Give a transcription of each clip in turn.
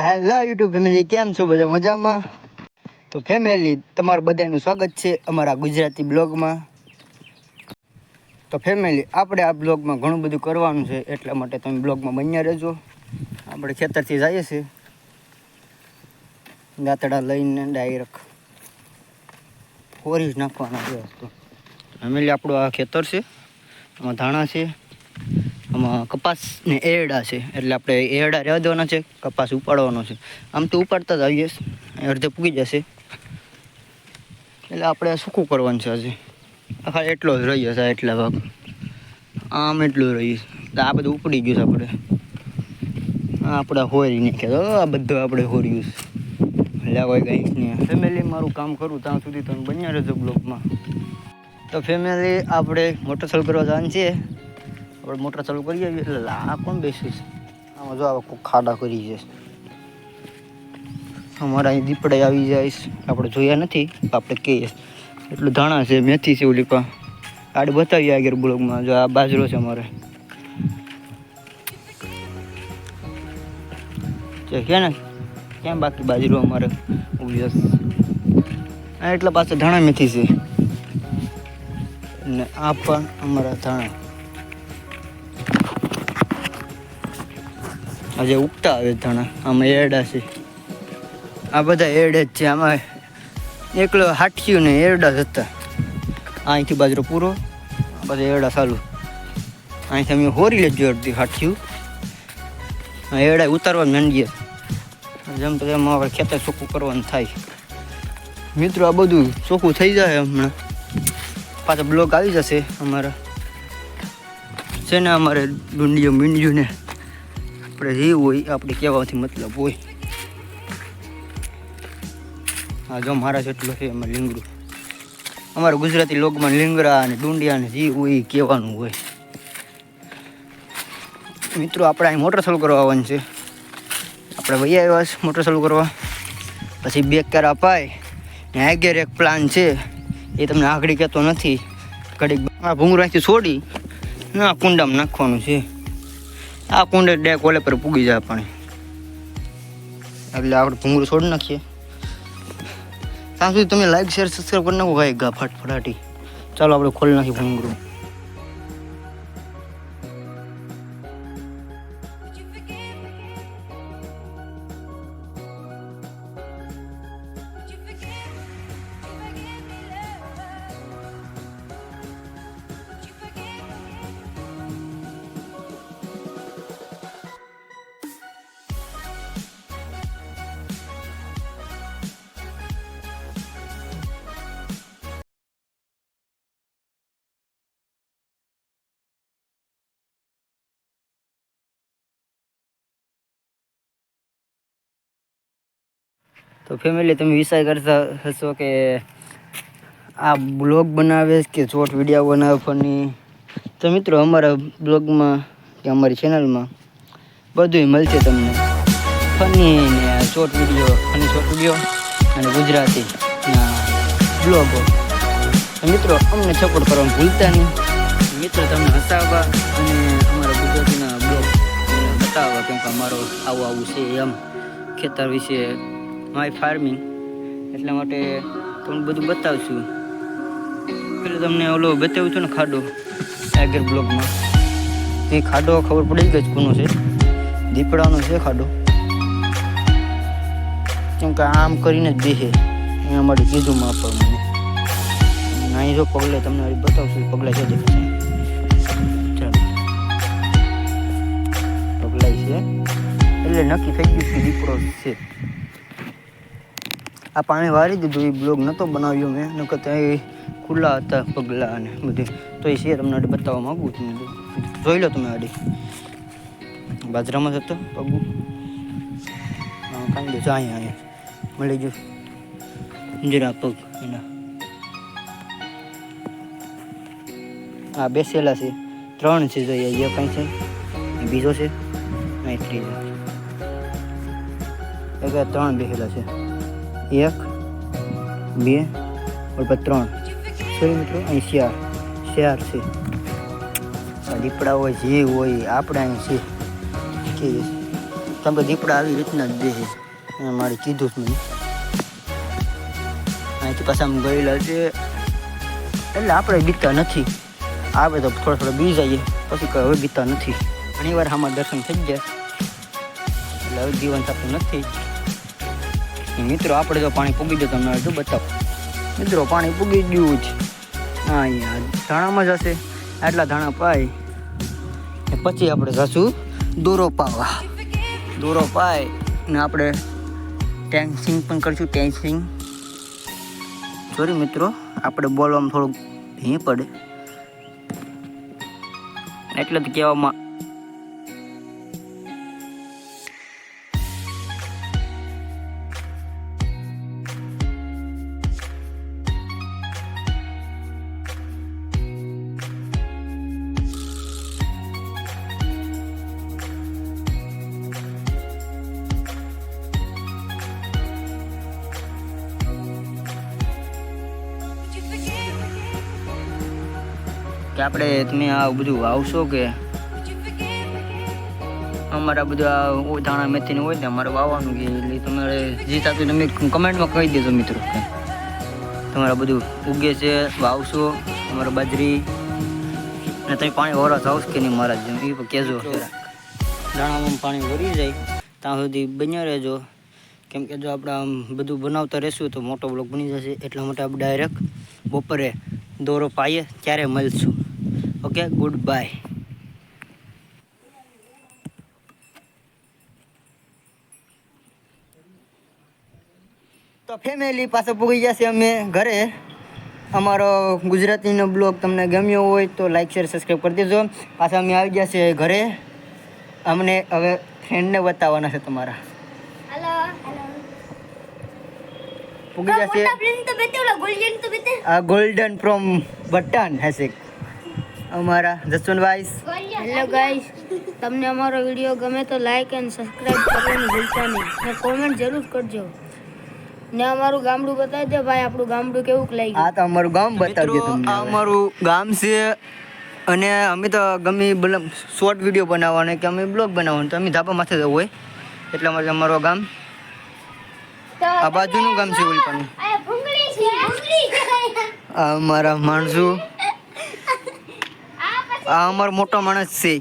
Hello YouTube family, કેમ છો બધા? મજામાં? તો ફેમિલી, તમારું બધાનું સ્વાગત છે અમારા ગુજરાતી બ્લોગમાં. તો ફેમિલી, આપણે આ બ્લોગમાં ઘણું બધું કરવાનું છે, એટલા માટે તમે બ્લોગમાં બન્યા રહેજો. આપણે ખેતરથી જઈએ છીએ દાંતડા લઈને ડાયરેક્ટ ફોરી જ નાખવાના છે. તો ફેમિલી, આપણું આ ખેતર છે, આમાં ધાણા છે, આમાં કપાસ ને એરડા છે, એટલે આપણે એરડા રહેવા દેવાના છે, કપાસ ઉપાડવાનો છે. આમ તો ઉપાડતા જ આવીએ, અડધે પૂગી જશે, એટલે આપણે સૂકું કરવાનું છે હજી. આખા એટલો જ રહી જશે, એટલા ભાગ આમ એટલું રહી. આ બધું ઉપડી ગયું છે. આપણે હોરી નાખ્યા તો આ બધું આપણે હોર્યું છે. લેવાય ગઈ ને ફેમિલી, મારું કામ કરું ત્યાં સુધી તમે બન્યા રહેજો બ્લોગમાં. તો ફેમિલી, આપણે મોટર ચાલુ કરવા જવાનું છે. આપણે મોટર ચાલુ કરી આવીએ એટલે આ કોણ બેસીશ? આમાં જો આવા કોઈ ખાડા કરી જશે. અમારા અહીં દીપડે આવી જાય, આપણે જોયા નથી, આપણે કહીએ. એટલું ધાણા છે, મેથી છે, ઓલી પા આડ બતાવીએ આગળ બ્લોગમાં. જો આ બાજરો છે અમારે, કે ને ક્યાં બાકી બાજરો અમારે ઉભી એટલા પાછા ધાણા મેથી છે ને આ પણ અમારા ધાણા આજે ઉગતા આવે ધાણા. આમાં એરડા છે, આ બધા એરડા જ છે. આમાં એકલો હાઠિયું ને એરડા જ હતા. અહીંથી બાજરો પૂરો, બધા એરડા ચાલુ. અહીંથી અમે હોરી લેજો અડધી હાઠિયું, એરડા ઉતારવા માંડીએ. જેમ તો એમ આપણે ખેતર ચોખ્ખું કરવાનું થાય. મિત્રો, આ બધું ચોખ્ખું થઈ જાય હમણાં, પાછા બ્લોગ આવી જશે અમારા છે ને. અમારે ડુંડિયું મીંડિયું ને આપણે જે હોય આપણે કહેવાથી મતલબ હોય. હા, જો મારા જેટલો છે એમાં લીંગડું. અમારા ગુજરાતી લોકોમાં લીંગડા અને ડુંડિયા ને જે હોય એ કહેવાનું હોય. મિત્રો, આપણે અહીં મોટર ચાલુ કરવા આવવાનું છે. આપણે વહી આવ્યા છે મોટર ચાલુ કરવા. પછી બે કેરા પાય ને આગળ એક પ્લાન છે, એ તમને આગળ કહેતો નથી. ઘડીક આ ભૂંગળાથી છોડી ના કુંડામાં નાખવાનું છે. આ કુંડે ડેક ઓલે પર પૂગી જાય પાણી, એટલે આપણે ભૂંગળું છોડી નાખીએ. ત્યાં સુધી તમે લાઈક શેર સબસ્ક્રાઈબ કરી નાખો ભાઈ ગા ફટાફટાટી. ચાલો આપણે ખોલી નાખીએ ભૂંગળું. તો ફેમિલી, તમે વિચાર કરતા હશો કે આ બ્લોગ બનાવે કે શોર્ટ વિડીયો બનાવે ફની. તો મિત્રો, અમારા બ્લોગમાં કે અમારી ચેનલમાં બધું મળશે તમને. ફની ને short video, funny short video અને ગુજરાતીના બ્લોગો. તો મિત્રો, અમને સપોર્ટ કરવાનું ભૂલતા નહીં. મિત્રો, તમને હસાવવા અને અમારા ગુજરાતીના બ્લોગ બતાવવા, કેમ કે અમારો આવું છે એમ ખેતર વિશે, માય ફાર્મિંગ, એટલા માટે તમને બધું બતાવશું. પેલું તમને ઓલો બતાવ્યું હતું ને ખાડો આગળ બ્લોગમાં, એ ખાડો ખબર પડી ગઈ કોનો છે. દીપડાનો છે ખાડો, કેમ કે આમ કરીને જ બેસે એના માટે કીધું માં પર મને. અહીં જો પગલે તમને બતાવશું, પગલા છે દેખાશે. ચાલો, પગલાય છે એટલે નક્કી થઈ ગયું કે દીપડો છે. આ પાણી વારી દીધું, એ બ્લોગ નહોતો બનાવ્યો મેં, નકર ત્યાં ખુલ્લા હતા પગલાં અને બધે. તો એ છે તમને આડી બતાવવા માગું છું. જોઈ લો તમે આડી બાજરામાં જ હતો પગું. હા, કાંઈ દે અહીંયા મળી ગયું જરા પગ એના. હા, બેસેલા છે 3 છે. જોઈએ એ કાંઈ છે, બીજો છે અહીં ત્રીજો. 3 બેસેલા છે, 1 2 પછી 3. સોરી મિત્રો, અહીં 4 છે. દીપડા હોય જે હોય આપણે અહીં છે કે તમે દીપડા આવી રીતના જ દે છે મારે કીધું જ મને અહીંથી પાછા આમ ગયેલા છે એટલે આપણે બીતા નથી આવે તો થોડા થોડા બી જઈએ પછી હવે બીતા નથી ઘણી વાર આમાં દર્શન થઈ જાય એટલે હવે જીવન થતું નથી મિત્રો આપણે જો પાણી પૂગી દો તમને શું બતાવો મિત્રો પાણી પૂગી ગયું જ હા અહીંયા ધાણામાં જશે આટલા ધાણા પાય પછી આપણે જશું દોરો પાય ને આપણે ટેન્સિંગ પણ કરીશું ટેન્સિંગ સોરી મિત્રો આપણે બોલવામાં થોડુંક ભી પડે એટલે તો કહેવામાં કે આપણે તમે આ બધું વાવશો કે અમારા બધા ધાણા મેથીને હોય ને અમારે વાવવાનું કે એટલે તમારે જે થતું તમે કમેન્ટમાં કહી દેજો મિત્રો કે તમારા બધું ઉગે છે વાવશો અમારે બાજરી ને તમે પાણી વરસ આવશે કે નહીં મારા જેમ એ પણ કહેજો દાણામાં પાણી વરી જાય ત્યાં સુધી બન્યા રહેજો કેમ કે જો આપણે આમ બધું બનાવતા રહેશું તો મોટો બ્લોગ બની જશે એટલા માટે આપણે ડાયરેક્ટ બપોરે દોરો પાઈએ ત્યારે મળશું ઓકે ગુડ બાય તો ફેમિલી પાસે પૂગી જશે અમે ઘરે અમારો ગુજરાતીનો બ્લોગ તમને ગમ્યો હોય તો લાઈક શેર સબસ્ક્રાઈબ કરી દેજો પાછા અમે આવી ગયા છે ઘરે અમને હવે ફ્રેન્ડને બતાવવાના છે તમારા પૂગી જશે આ ગોલ્ડન ફ્રોમ બટન હેસિક અમારા જસવંતભાઈ હેલો ગાઈસ તમને અમારો વિડીયો ગમે તો લાઈક એન્ડ સબસ્ક્રાઇબ કરવાનું ભૂલતા નહીં ને કોમેન્ટ જરૂર કરજો ને અમારું ગામડું બતાવી દે ભાઈ આપણું ગામડું કેવું લાગ્યું આ તો અમારું ગામ બતાવજો તમને આ અમારું ગામ છે અને અમે તો ગમે શોર્ટ વિડીયો બનાવવાનો કે અમે બ્લોગ બનાવવાનો તો અમે ધાબા માથે જવું હોય એટલા માટે અમારું ગામ આ બાજુનું ગામ છે ઓલપાનું આ અમારા માણસો આ અમારો મોટો માણસ છે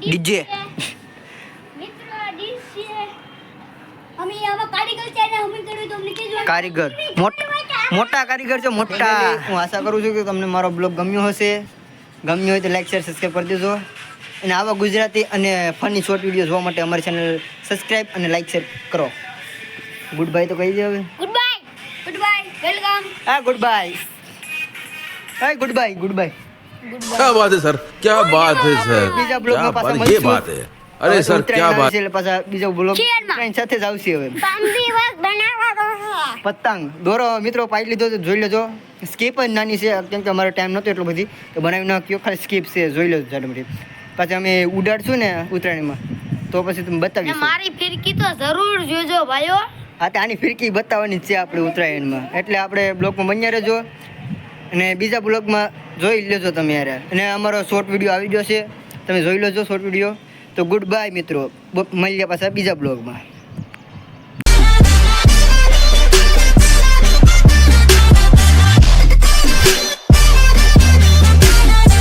ડીજે કારીગર મોટા કારીગર છે મોટા હું આશા કરું છું કે તમને મારો બ્લોગ ગમ્યો હશે ગમ્યો હોય તો લાઈક શેર સબસ્ક્રાઈબ કરી દેજો અને આવા ગુજરાતી અને ફની શોર્ટ વિડીયો જોવા માટે અમારી ચેનલ સબસ્ક્રાઈબ અને લાઈક શેર કરો ગુડ બાય તો કહી દે હવે ગુડ બાય વેલકમ હા good bye hi good bye क्या बात है सर क्या बात है सर બીજા બ્લોગ માં પાછા ये बात है अरे सर क्या बात છે પાછા બીજો બ્લોગ ટ્રેન સાથે જ આવશે હવે પતંગ દોરો મિત્રો પાઈ લીધો તો જોઈ લેજો સ્કીપ જ નાની છે કેમ કે અમારો ટાઈમ નહોતો એટલો બધી તો બનાવી નાખ્યો ખાલી સ્કીપ છે જોઈ લેજો જાડમડી પાછા અમે ઉડાડશું ને ઉત્તરાયણમાં તો પછી તમે બતાવીશું મારી ફિરકી તો જરૂર જોજો ભાઈઓ હા તો આની ફિરકી બતાવવાની છે આપણે ઉત્તરાયણમાં એટલે આપણે બ્લોગમાં બન્યા રહેજો અને બીજા બ્લોગમાં જોઈ લેજો તમે યાર અને અમારો શોર્ટ વિડીયો આવી ગયો છે તમે જોઈ લેજો શોર્ટ વિડીયો તો ગુડ બાય મિત્રો મળીએ પાછા બીજા બ્લોગમાં